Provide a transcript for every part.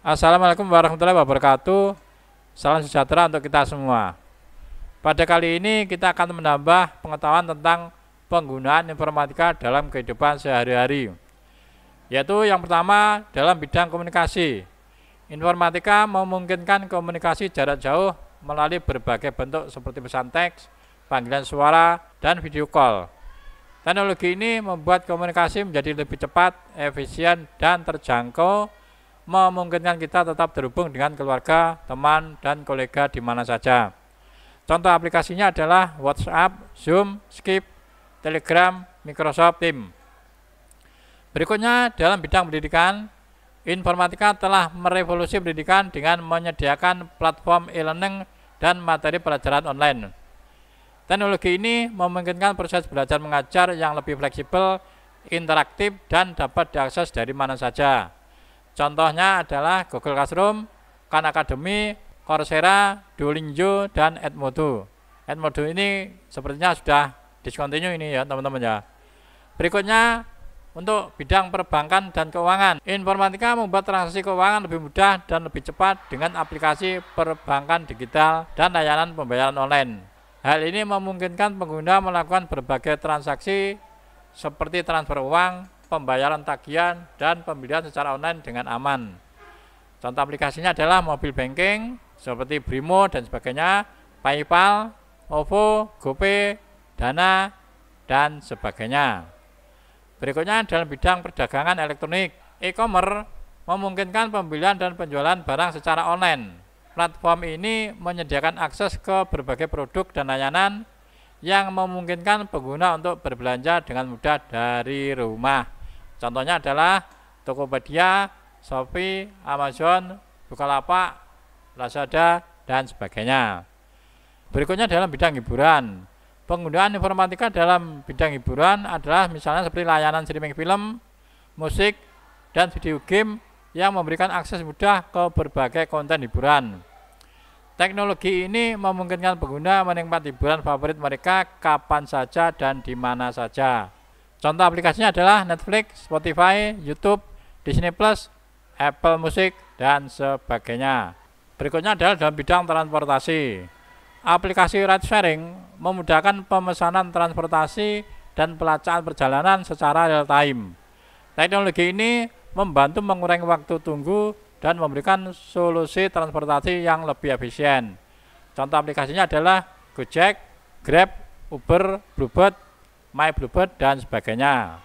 Assalamualaikum warahmatullahi wabarakatuh. Salam sejahtera untuk kita semua. Pada kali ini kita akan menambah pengetahuan tentang penggunaan informatika dalam kehidupan sehari-hari. Yaitu yang pertama dalam bidang komunikasi. Informatika memungkinkan komunikasi jarak jauh melalui berbagai bentuk seperti pesan teks, panggilan suara, dan video call. Teknologi ini membuat komunikasi menjadi lebih cepat, efisien, dan terjangkau, memungkinkan kita tetap terhubung dengan keluarga, teman, dan kolega di mana saja. Contoh aplikasinya adalah WhatsApp, Zoom, Skype, Telegram, Microsoft Teams. Berikutnya dalam bidang pendidikan, informatika telah merevolusi pendidikan dengan menyediakan platform e-learning dan materi pelajaran online. Teknologi ini memungkinkan proses belajar mengajar yang lebih fleksibel, interaktif, dan dapat diakses dari mana saja. Contohnya adalah Google Classroom, Khan Academy, Coursera, Duolingo, dan Edmodo. Edmodo ini sepertinya sudah discontinue ini ya teman-teman ya. Berikutnya untuk bidang perbankan dan keuangan. Informatika membuat transaksi keuangan lebih mudah dan lebih cepat dengan aplikasi perbankan digital dan layanan pembayaran online. Hal ini memungkinkan pengguna melakukan berbagai transaksi seperti transfer uang, pembayaran tagihan, dan pembelian secara online dengan aman. Contoh aplikasinya adalah mobile banking seperti Brimo dan sebagainya, PayPal, OVO, GoPay, Dana, dan sebagainya. Berikutnya dalam bidang perdagangan elektronik, e-commerce memungkinkan pembelian dan penjualan barang secara online. Platform ini menyediakan akses ke berbagai produk dan layanan yang memungkinkan pengguna untuk berbelanja dengan mudah dari rumah. Contohnya adalah Tokopedia, Shopee, Amazon, Bukalapak, Lazada, dan sebagainya. Berikutnya dalam bidang hiburan. Penggunaan informatika dalam bidang hiburan adalah misalnya seperti layanan streaming film, musik, dan video game yang memberikan akses mudah ke berbagai konten hiburan. Teknologi ini memungkinkan pengguna menikmati hiburan favorit mereka kapan saja dan di mana saja. Contoh aplikasinya adalah Netflix, Spotify, YouTube, Disney Plus, Apple Music, dan sebagainya. Berikutnya adalah dalam bidang transportasi. Aplikasi ride sharing memudahkan pemesanan transportasi dan pelacakan perjalanan secara real time. Teknologi ini membantu mengurangi waktu tunggu dan memberikan solusi transportasi yang lebih efisien. Contoh aplikasinya adalah Gojek, Grab, Uber, Bluebird, My Bluebird, dan sebagainya.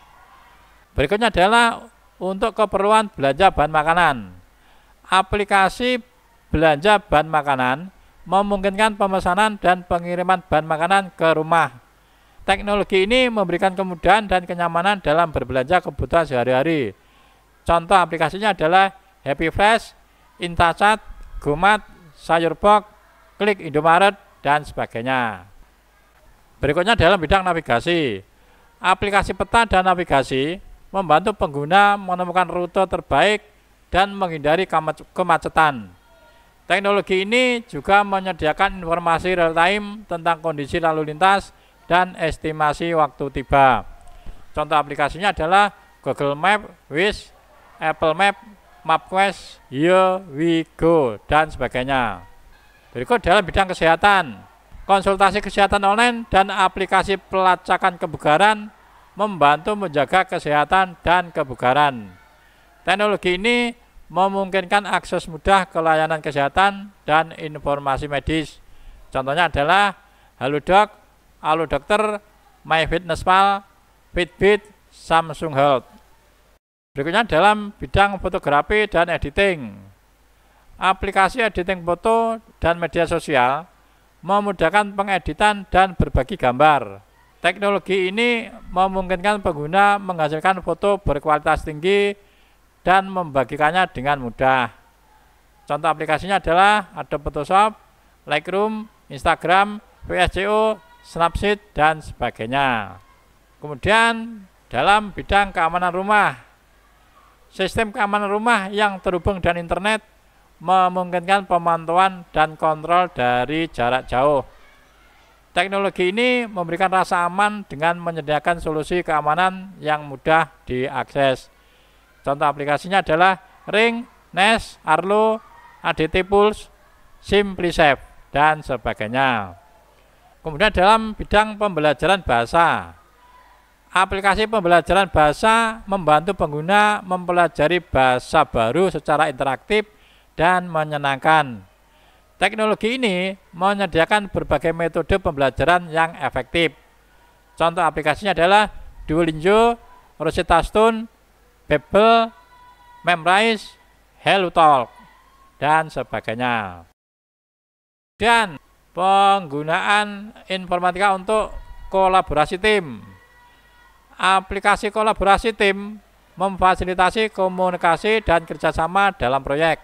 Berikutnya adalah untuk keperluan belanja bahan makanan. Aplikasi belanja bahan makanan memungkinkan pemesanan dan pengiriman bahan makanan ke rumah. Teknologi ini memberikan kemudahan dan kenyamanan dalam berbelanja kebutuhan sehari-hari. Contoh aplikasinya adalah Happy Fresh, Intachat, Gomat, Sayurbox, Klik Indomaret, dan sebagainya. Berikutnya dalam bidang navigasi. Aplikasi peta dan navigasi membantu pengguna menemukan rute terbaik dan menghindari kemacetan. Teknologi ini juga menyediakan informasi real time tentang kondisi lalu lintas dan estimasi waktu tiba. Contoh aplikasinya adalah Google Map, Waze, Apple Map, MapQuest, Here We Go, dan sebagainya. Berikut dalam bidang kesehatan. Konsultasi kesehatan online dan aplikasi pelacakan kebugaran membantu menjaga kesehatan dan kebugaran. Teknologi ini memungkinkan akses mudah ke layanan kesehatan dan informasi medis. Contohnya adalah Halodoc, Alodokter, MyFitnessPal, Fitbit, Samsung Health. Berikutnya dalam bidang fotografi dan editing. Aplikasi editing foto dan media sosial memudahkan pengeditan dan berbagi gambar. Teknologi ini memungkinkan pengguna menghasilkan foto berkualitas tinggi dan membagikannya dengan mudah. Contoh aplikasinya adalah Adobe Photoshop, Lightroom, Instagram, VSCO, Snapseed, dan sebagainya. Kemudian dalam bidang keamanan rumah. Sistem keamanan rumah yang terhubung dengan internet memungkinkan pemantauan dan kontrol dari jarak jauh. Teknologi ini memberikan rasa aman dengan menyediakan solusi keamanan yang mudah diakses. Contoh aplikasinya adalah Ring, Nest, Arlo, ADT Pulse, SimpliSafe, dan sebagainya. Kemudian dalam bidang pembelajaran bahasa, aplikasi pembelajaran bahasa membantu pengguna mempelajari bahasa baru secara interaktif dan menyenangkan. Teknologi ini menyediakan berbagai metode pembelajaran yang efektif. Contoh aplikasinya adalah Duolingo, Rosetta Stone, Babbel, Memrise, HelloTalk, dan sebagainya. Dan penggunaan informatika untuk kolaborasi tim. Aplikasi kolaborasi tim memfasilitasi komunikasi dan kerjasama dalam proyek.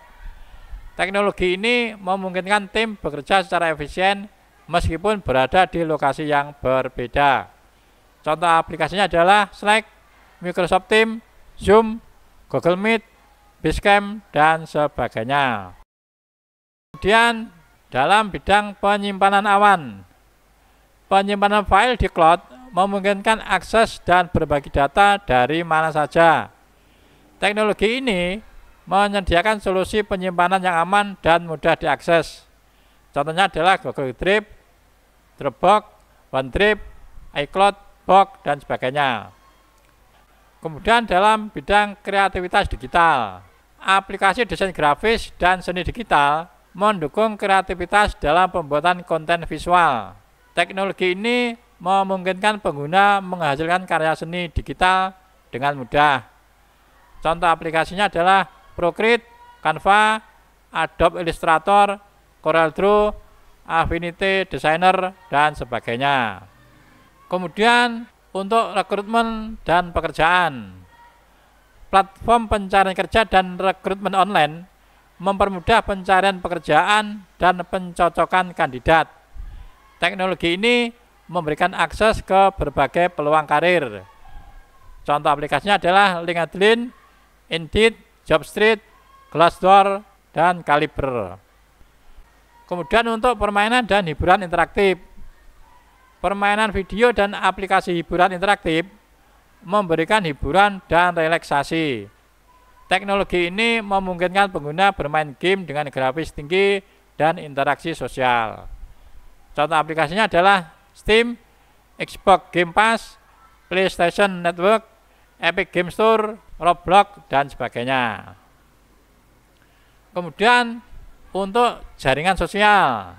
Teknologi ini memungkinkan tim bekerja secara efisien meskipun berada di lokasi yang berbeda. Contoh aplikasinya adalah Slack, Microsoft Teams, Zoom, Google Meet, Basecamp, dan sebagainya. Kemudian dalam bidang penyimpanan awan, penyimpanan file di cloud memungkinkan akses dan berbagi data dari mana saja. Teknologi ini menyediakan solusi penyimpanan yang aman dan mudah diakses. Contohnya adalah Google Drive, Dropbox, OneDrive, iCloud, Box, dan sebagainya. Kemudian dalam bidang kreativitas digital, aplikasi desain grafis dan seni digital mendukung kreativitas dalam pembuatan konten visual. Teknologi ini memungkinkan pengguna menghasilkan karya seni digital dengan mudah. Contoh aplikasinya adalah Procreate, Canva, Adobe Illustrator, CorelDRAW, Affinity Designer, dan sebagainya. Kemudian untuk rekrutmen dan pekerjaan, platform pencarian kerja dan rekrutmen online mempermudah pencarian pekerjaan dan pencocokan kandidat. Teknologi ini memberikan akses ke berbagai peluang karir. Contoh aplikasinya adalah LinkedIn, Indeed, Jobstreet, Glassdoor, dan Caliber. Kemudian untuk permainan dan hiburan interaktif, permainan video dan aplikasi hiburan interaktif memberikan hiburan dan relaksasi. Teknologi ini memungkinkan pengguna bermain game dengan grafis tinggi dan interaksi sosial. Contoh aplikasinya adalah Steam, Xbox Game Pass, PlayStation Network, Epic Game Store, Roblox, dan sebagainya. Kemudian untuk jaringan sosial,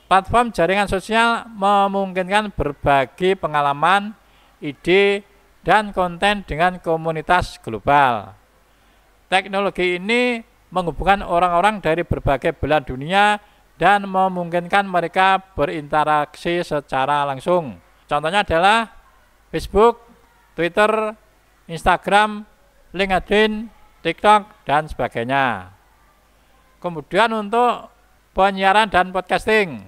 platform jaringan sosial memungkinkan berbagi pengalaman, ide, dan konten dengan komunitas global. Teknologi ini menghubungkan orang-orang dari berbagai belahan dunia dan memungkinkan mereka berinteraksi secara langsung. Contohnya adalah Facebook, Twitter, Instagram, LinkedIn, TikTok, dan sebagainya. Kemudian untuk penyiaran dan podcasting,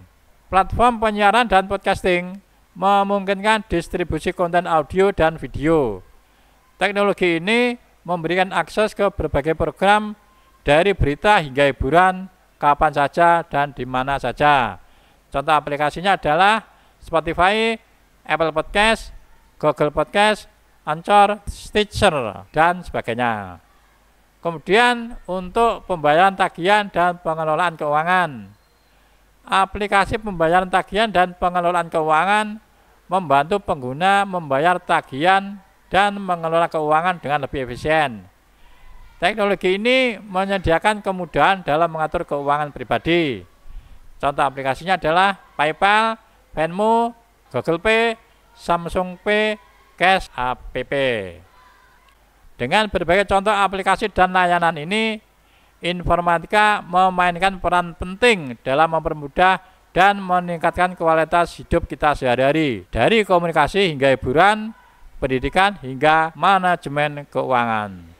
platform penyiaran dan podcasting memungkinkan distribusi konten audio dan video. Teknologi ini memberikan akses ke berbagai program dari berita hingga hiburan kapan saja dan di mana saja. Contoh aplikasinya adalah Spotify, Apple Podcast, Google Podcast, Anchor, Stitcher, dan sebagainya. Kemudian untuk pembayaran tagihan dan pengelolaan keuangan, aplikasi pembayaran tagihan dan pengelolaan keuangan membantu pengguna membayar tagihan dan mengelola keuangan dengan lebih efisien. Teknologi ini menyediakan kemudahan dalam mengatur keuangan pribadi. Contoh aplikasinya adalah PayPal, Venmo, Google Pay, Samsung Pay, Cash App. Dengan berbagai contoh aplikasi dan layanan ini, informatika memainkan peran penting dalam mempermudah dan meningkatkan kualitas hidup kita sehari-hari, dari komunikasi hingga hiburan, pendidikan hingga manajemen keuangan.